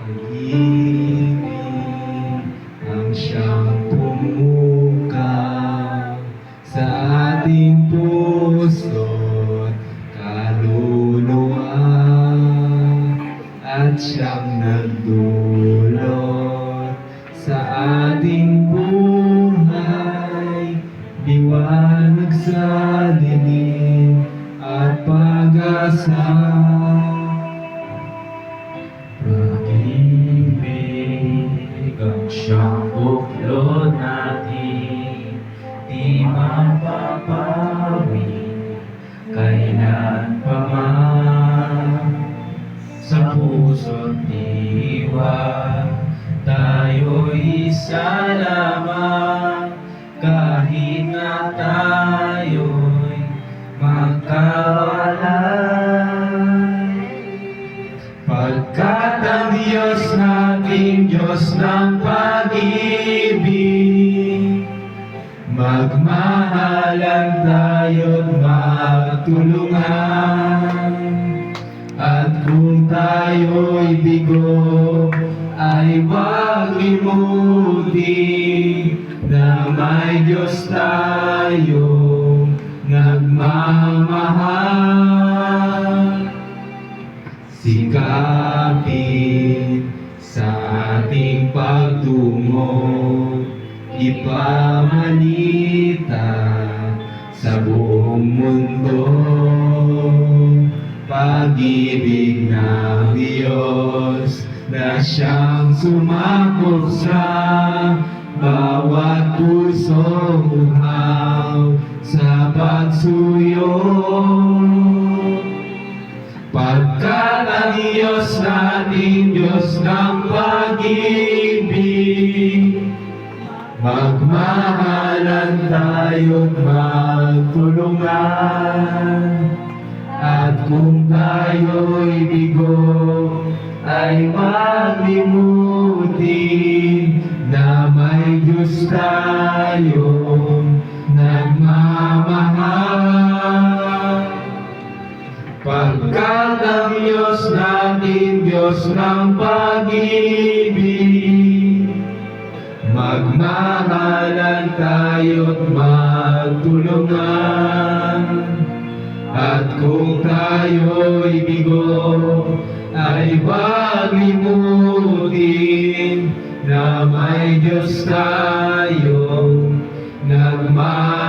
Pag-ibig ang siyang pumukaw sa ating puso't kaluluwa at siyang nagdulot sa ating buhay, liwanag sa dilim at pag-asa. Pag-ibig ang siyang buklod natin, di mapapawi kailan pa man. Sa puso't diwa tayo'y isa lamang, kahit na tayo'y magkawalay. Pagkat ang Diyos nating Diyos ng pag-ibig, magmahalan tayo't magtulungan. At kung tayo'y bigo, ay huwag limutin na may Diyos tayong nagmamahal. Sikapin sa ating pagtungo, ipamalita sa buong mundo, pag-ibig ng Diyos na siyang sumakop sa bawat pusong uhaw sa pagsuyo. Pagkat ang Diyos natin, Diyos ng pag-ibig, magmahalan tayo't magtulungan. At kung tayo'y bigo, ay maglimutin na may Diyos tayong nagmamahal. Pagkat ang Diyos natin, Diyos ng pag-ibig, magmahalan tayo't magtulungan. At kung tayo'y bigo, ay huwag limutin na may Diyos tayong nagmamahal.